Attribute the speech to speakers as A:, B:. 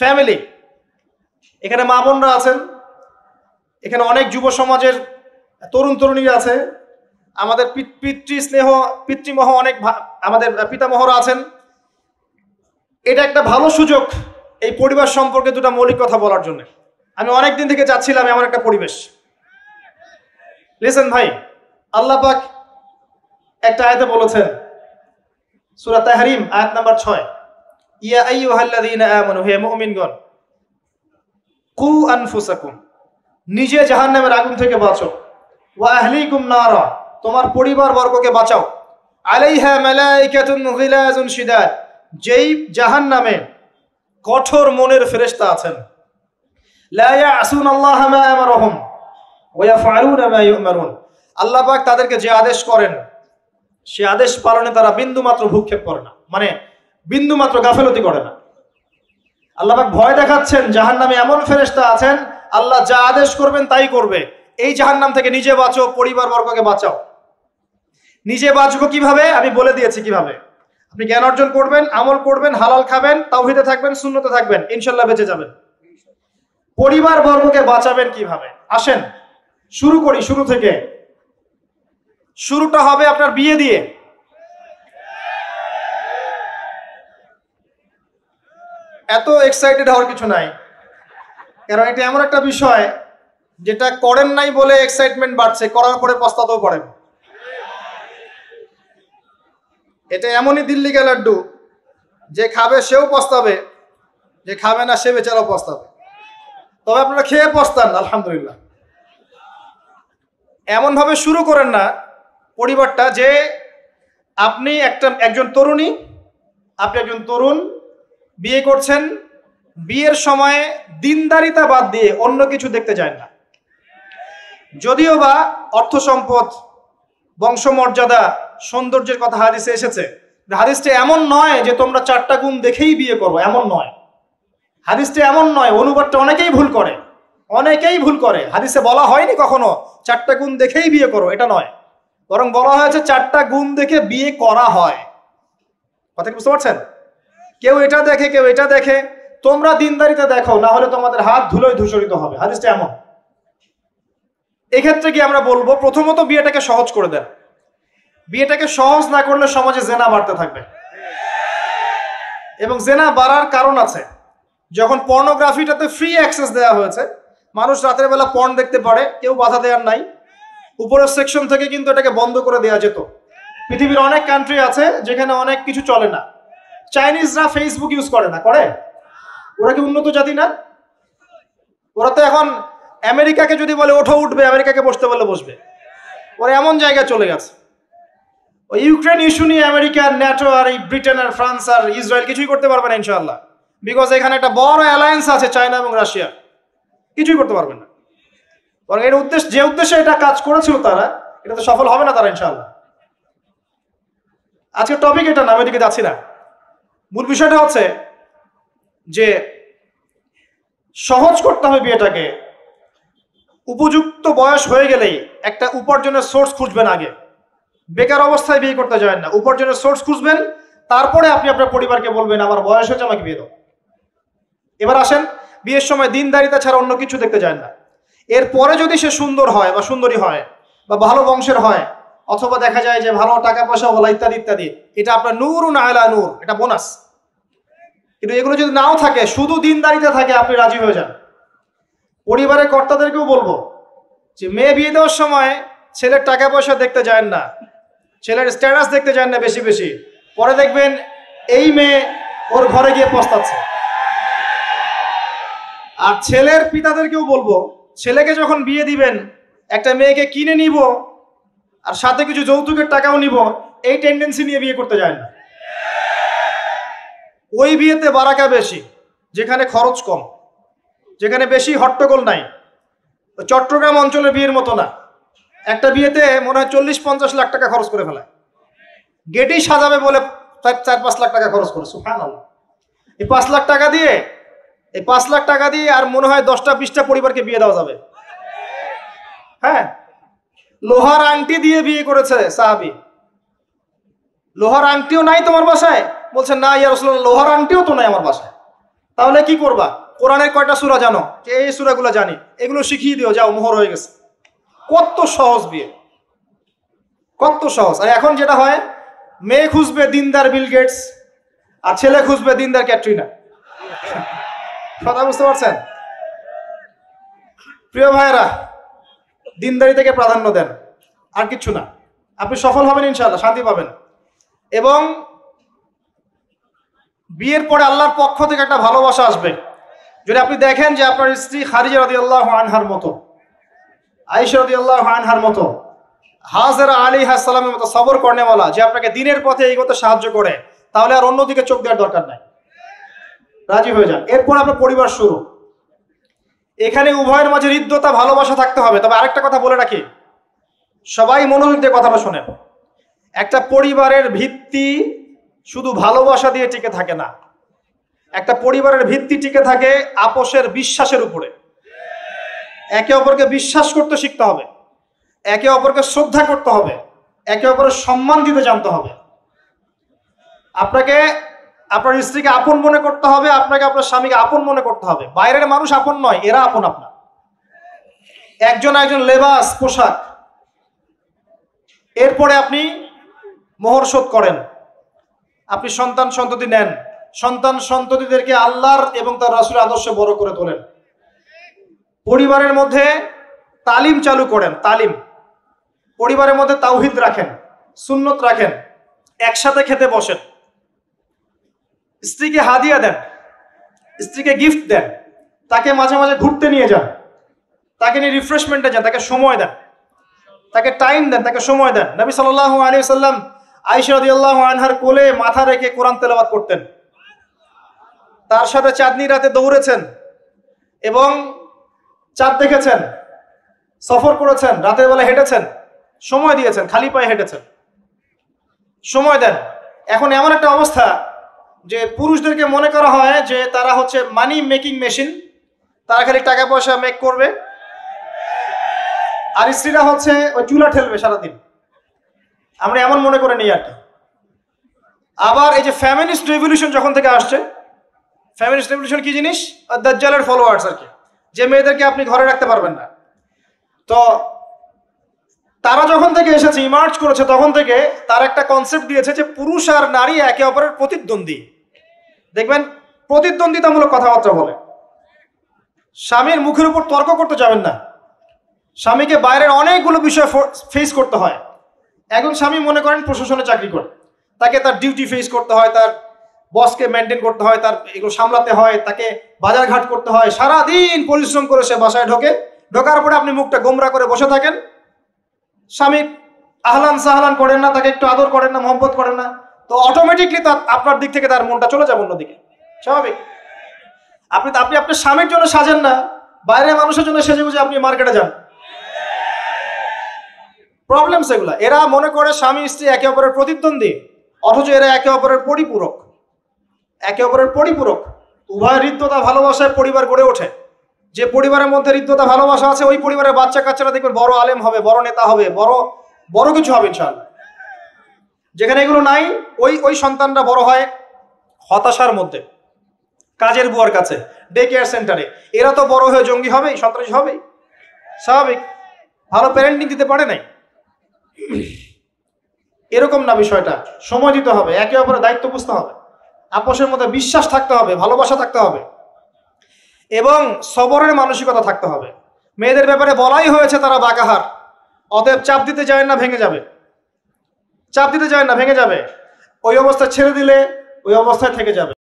A: Family. এখানে মা বোনরা আছেন, এখানে অনেক যুব সমাজের তরুণ তরুণীরা আছে, আমাদের পিতৃমহ অনেক আমাদের পিতামহরা আছেন। এটা একটা ভালো সুযোগ এই পরিবার সম্পর্কে দুটা মৌলিক কথা বলার জন্য। আমি অনেক দিন থেকে চাচ্ছিলাম এমন একটা পরিবেশ। লিসেন ভাই, আল্লাহ পাক একটা আয়াতে বলেছেন, সূরা তাহরিম আয়াত নাম্বার 6, ইয়া আইয়ুহাল্লাযীনা আমানু, হে মুমিনগণ, কু আনফুসাকুম, নিজে জাহান্নামের আগুন থেকে বাঁচো, ওয়া আহলিকুম নারা, তোমার পরিবার বর্গকে বাঁচাও, আলাইহা মালাইকাতুন গিলাজুন শিদাদ, যেই জাহান্নামে কঠোর মনের ফেরেশতা আছেন, লা ইয়াসুনাল্লাহা মা আমারহুম ওয়া ইয়াফআলুনা মা ইউমারুন, আল্লাহ পাক তাদেরকে যে আদেশ করেন সে আদেশ পালনে তারা বিন্দু মাত্র ভূক্ষেপ করে না, মানে বিন্দু মাত্র গাফেলতি করে না। আল্লাহ পাক ভয় দেখাচ্ছেন জাহান্নামে এমন ফেরেশতা আছেন, আল্লাহ যা আদেশ করবেন তাই করবে। এই জাহান্নাম থেকে নিজে বাঁচো, পরিবার বর্গকে বাঁচাও। নিজে বাঁচবো কিভাবে? আমি বলে দিয়েছি কিভাবে। আপনি জ্ঞান অর্জন করবেন, আমল করবেন, হালাল খাবেন, তাওহীদে থাকবেন, সুন্নতে থাকবেন, ইনশাআল্লাহ বেঁচে যাবেন। পরিবার বর্গকে বাঁচাবেন কিভাবে? আসেন শুরু করি শুরু থেকে। শুরুটা হবে আপনার বিয়ে দিয়ে। এত এক্সাইটেড হওয়ার কিছু নাই, কারণ এটা এমন একটা বিষয় যেটা করেন নাই বলে এক্সাইটমেন্ট বাড়ছে, করার পরে পস্তাতেও পারেন। এটা এমনই দিল্লি কা লাড্ডু, যে খাবে সেও পস্তাবে, যে খাবে না সে বেচারাও পস্তাবে। তবে আপনারা খেয়ে পস্তান আলহামদুলিল্লাহ। এমন ভাবে শুরু করেন না পরিবারটা যে আপনি একজন তরুণী, আপনি একজন তরুণ, বিয়ে করছেন, বিয়ের সময়ে দিনদারিতা বাদ দিয়ে অন্য কিছু দেখতে যায় না। যদিও বা অর্থ সম্পদ, বংশমর্যাদা, সৌন্দর্যের কথা হাদিসে এসেছে, হাদিসটা এমন নয় যে তোমরা 4টা গুণ দেখেই বিয়ে করো, এমন নয়। হাদিসটা এমন নয়, অনুবাদটা অনেকেই ভুল করে, অনেকেই ভুল করে। হাদিসে বলা হয়নি কখনো 4টা গুণ দেখেই বিয়ে করো, এটা নয়। বরং বলা হয়েছে 4টা গুণ দেখে বিয়ে করা হয়। কথা কি বুঝতে পারছেন? কেউ এটা দেখে, কেউ এটা দেখে। তোমরা দিনদারিতা দেখো, না হলে তোমাদের হাত ধুলোয় ধূসরিত হবে। হাদিসটা এমন। এক্ষেত্রে কি আমরা বলবো, প্রথমত বিয়েটাকে সহজ করে দেন। বিয়েটাকে সহজ না করলে সমাজে জেনা বাড়তে থাকবে, এবং জেনা বাড়ার কারণ আছে। যখন পর্নোগ্রাফিটাতে ফ্রি অ্যাক্সেস দেওয়া হয়েছে, মানুষ রাতের বেলা পর্ন দেখতে পারে, কেউ বাধা দেওয়ার নাই। উপরের সেকশন থেকে কিন্তু এটাকে বন্ধ করে দেওয়া যেত। পৃথিবীর অনেক কান্ট্রি আছে যেখানে অনেক কিছু চলে না। চাইনিজরা ফেসবুক ইউজ করে না, করে? ওরা কি উন্নত জাতি না? ওরা তো এখন আমেরিকাকে যদি বলে ওঠো উঠবে, আমেরিকাকে বসতে বলে বসবে। ওরা এমন জায়গায় চলে গেছে। ওই ইউক্রেন ইস্যু নিয়ে আমেরিকা, ন্যাটো আর এই ব্রিটেন আর ফ্রান্স আর ইসরায়েল কিছুই করতে পারবে না ইনশাআল্লাহ, বিকজ এখানে একটা বড় অ্যালায়েন্স আছে চায়না এবং রাশিয়া। কিছুই করতে পারবে না। বরং এর উদ্দেশ্য, যে উদ্দেশ্যে এটা কাজ করেছিল তারা, এটা তো সফল হবে না তারা ইনশাআল্লাহ। আজকের টপিক এটা না, আমি এদিকে যাচ্ছি না। মূল বিষয়টা হচ্ছে যে সহজ করতে হবে বিয়েটাকে। উপযুক্ত বয়স হয়ে গেলেই একটা উপার্জনের সোর্স খুঁজবেন। আগে বেকার অবস্থায় বিয়ে করতে যাবেন না, উপার্জনের সোর্স খুঁজবেন। তারপরে আপনি আপনার পরিবারকে বলবেন আমার বয়স হয়েছে, আমাকে বিয়ে দাও। এবার আসেন, বিয়ের সময় দিনদারিতা ছাড়া অন্য কিছু দেখতে যায় না। এরপরে যদি সে সুন্দর হয় বা সুন্দরী হয় বা ভালো বংশের হয়, অথবা দেখা যায় যে ভালো টাকা পয়সা হলো ইত্যাদি ইত্যাদি, এটা আপনার নূরুন আলা নূর, এটা বোনাস। কিন্তু এগুলো যদি নাও থাকে, শুধু দিনদারিতে থাকে, আপনি রাজি হয়ে যান। পরিবারের কর্তাদেরকেও বলবো যে মেয়ে বিয়ে দেওয়ার সময় ছেলের টাকা পয়সা দেখতে যায় না, ছেলের স্ট্যাটাস দেখতে যায় না বেশি বেশি। পরে দেখবেন এই মেয়ে ওর ঘরে গিয়ে পস্তাচ্ছে। আর ছেলের পিতাদেরকেও বলবো, ছেলেকে যখন বিয়ে দিবেন, একটা মেয়েকে কিনে নিব আর সাথে কিছু যৌতুকের টাকাও নিব, এই টেন্ডেন্সি নিয়ে বিয়ে করতে যায় না। ওই বিয়েতে বারাকা বেশি, যেখানে খরচ কম, যেখানে বেশি হট্টগোল নাই। চট্টগ্রাম অঞ্চলের বিয়ের মতো না। একটা বিয়েতে মনে হয় 40-50 লাখ টাকা খরচ করে ফেলায়। গেটেই সাজাবে বলে 4-5 লাখ টাকা খরচ করে। সুবহানাল্লাহ। এই 5 লাখ টাকা দিয়ে, এই 5 লাখ টাকা দিয়ে আর মনে হয় 10টা-20টা পরিবারকে বিয়ে দেওয়া যাবে। হ্যাঁ, লোহার আংটি দিয়ে বিয়ে করেছে সাহাবী। লোহার আংটিও নাই তোমার বাসায়? বলছে না ইয়া রাসূলুল্লাহ, লোহার আংটিও তো নাই আমার বাসায়। তাহলে কি করবা? কোরআনের কয়টা সূরা জানো? যে এই সূরাগুলো জানি, এগুলো শিখিয়ে দিও, যাও, মোহর হয়ে গেছে। কত সহজ বিয়ে, কত সহজ। আর এখন যেটা হয়, মেয়ে খুঁজবে দিনদার বিল গেটস, আর ছেলে খুঁজবে দিনদার ক্যাটরিনা। কথা বুঝতে পারছেন? প্রিয় ভাইয়েরা, দিনদারি থেকে প্রাধান্য দেন, আর কিছু না। আপনি সফল হবেন ইনশাআল্লাহ, শান্তি পাবেন। এবং বিয়ের পরে আল্লাহর পক্ষ থেকে একটা ভালোবাসা আসবে। যদি আপনি দেখেন যে আপনার স্ত্রী খাদিজা রাদিয়াল্লাহু আনহার মতো, আয়েশা রাদিয়াল্লাহু আনহার মতো, হাজেরা আলাইহিস সালামের মতো সবর করেনেওয়ালা, যে আপনাকে দিনের পথে এগোতে সাহায্য করে, তাহলে আর অন্যদিকে চোখ দেওয়ার দরকার নাই, রাজি হয়ে যান। এরপর আপনার পরিবার শুরু। এখানে উভয়ের মাঝে হৃদ্যতা, ভালোবাসা থাকতে হবে। তবে আরেকটা কথা বলে রাখি, সবাই মনোযোগ দিয়ে কথাটা শোনেন। একটা পরিবারের ভিত্তি শুধু ভালোবাসা দিয়ে টিকে থাকে না। একটা পরিবারের ভিত্তি টিকে থাকে আপোষের বিশ্বাসের উপরে। একে অপরকে বিশ্বাস করতে শিখতে হবে, একে অপরকে শ্রদ্ধা করতে হবে, একে অপরের সম্মান দিতে জানতে হবে। আপনাকে আপনার স্ত্রীকে আপন মনে করতে হবে, আপনাকে আপনার স্বামীকে আপন মনে করতে হবে। বাইরের মানুষ আপন নয়, এরা আপন আপনার। একজন একজন লেবাস, পোশাক। এরপরে আপনি মোহর শোধ করেন, আপনি সন্তান সন্ততি নেন, সন্তান সন্ততিদেরকে আল্লাহর এবং তার রাসূলের আদর্শে বড় করে তোলেন। পরিবারের মধ্যে তালিম চালু করেন, তালিম। পরিবারের মধ্যে তাওহীদ রাখেন, সুন্নত রাখেন, একসাথে খেতে বসেন। স্ত্রীকে হাদিয়া দেন, স্ত্রীকে গিফট দেন, তাকে মাঝে মাঝে ঘুরতে নিয়ে যান, তাকে নিয়ে রিফ্রেশমেন্টে যান, তাকে সময় দেন, তাকে টাইম দেন, তাকে সময় দেন। নবী সাল্লাল্লাহু আলাইহি ওয়াসাল্লাম আয়েশা রাদিয়াল্লাহু আনহার কোলে মাথা রেখে কোরআন তেলাওয়াত করতেন। তার সাথে চাঁদনি রাতে দৌড়েছেন এবং চাঁদ দেখেছেন, সফর করেছেন, রাতের বেলা হেঁটেছেন, সময় দিয়েছেন, খালি পায়ে হেঁটেছেন। সময় দেন। এখন এমন একটা অবস্থা যে পুরুষদেরকে মনে করা হয় যে তারা হচ্ছে মানি মেকিং মেশিন, তারা খালি টাকা পয়সা মেক করবে, আর স্ত্রীরা হচ্ছে ওই চুলা ঠেলবে সারাদিন। আমরা এমন মনে করে নিই আর কি। আবার এই যে ফ্যামিনিস্ট রেভলিউশন যখন থেকে আসছে, ফ্যামিনিস্ট রেভলিউশন কি জিনিস? দাজ্জালের ফলোয়ার্স আর কি, যে মেয়েদেরকে আপনি ঘরে রাখতে পারবেন না। তো তারা যখন থেকে এসেছে, ইমার্জ করেছে, তখন থেকে তার একটা কনসেপ্ট দিয়েছে যে পুরুষ আর নারী একে অপরের প্রতিদ্বন্দ্বী। দেখবেন প্রতিদ্বন্দ্বিতামূলক কথাবার্তা বলে। স্বামীর মুখের উপর তর্ক করতে যাবেন না। স্বামীকে বাইরের অনেকগুলো বিষয় ফেস করতে হয়। একজন স্বামী মনে করেন প্রশাসনে চাকরি করে, তাকে তার ডিউটি ফেস করতে হয়, তার বসকে মেনটেন করতে হয়, তার এগুলো সামলাতে হয়, তাকে বাজারঘাট করতে হয়, সারাদিন পরিশ্রম করে সে বাসায় ঢোকার পরে আপনি মুখটা গোমরা করে বসে থাকেন। স্বামী আহলান সাহলান করেন না, তাকে একটু আদর করেন না, মহব্বত করেন না, তো অটোমেটিকলি আপনার দিক থেকে তার মনটা চলে যাবে অন্যদিকে। স্বাভাবিক। আপনি আপনার স্বামীর জন্য সাজেন না, বাইরের মানুষের জন্য সেজে গুজে আপনি মার্কেটে যান। প্রবলেম সেগুলা। এরা মনে করে স্বামী স্ত্রী একে অপরের প্রতিদ্বন্দ্বী, অথচ এরা একে অপরের পরিপূরক। একে অপরের পরিপূরক। উভয় হৃদ্যতা ভালোবাসায় পরিবার গড়ে ওঠে। যে পরিবারের মধ্যে হৃদ্যতা ভালোবাসা আছে, ওই পরিবারের বাচ্চা কাচ্চারা দেখবেন বড় আলেম হবে, বড় নেতা হবে, বড় কিছু হবে ইনশাআল্লাহ। যেখানে এগুলো নাই, ওই সন্তানরা বড় হয় হতাশার মধ্যে, কাজের বুয়ার কাছে, ডে কেয়ার সেন্টারে। এরা তো বড় হয়ে জঙ্গি হবেই, সন্ত্রাসী হবেই, স্বাভাবিক। ভালো প্যারেন্টিং দিতে পারে নাই। এরকম না বিষয়টা। সময় দিতে হবে, একে অপরের দায়িত্ব বুঝতে হবে, আপোষের মধ্যে বিশ্বাস থাকতে হবে, ভালোবাসা থাকতে হবে এবং সবরের মানসিকতা থাকতে হবে। মেয়েদের ব্যাপারে বলাই হয়েছে তারা বাঁকাহার, অতএব চাপ দিতে যায় না, ভেঙে যাবে। চাপ দিতে যায় না, ভেঙে যাবে। ওই অবস্থায় ছেড়ে দিলে ওই অবস্থায় থেকে যাবে।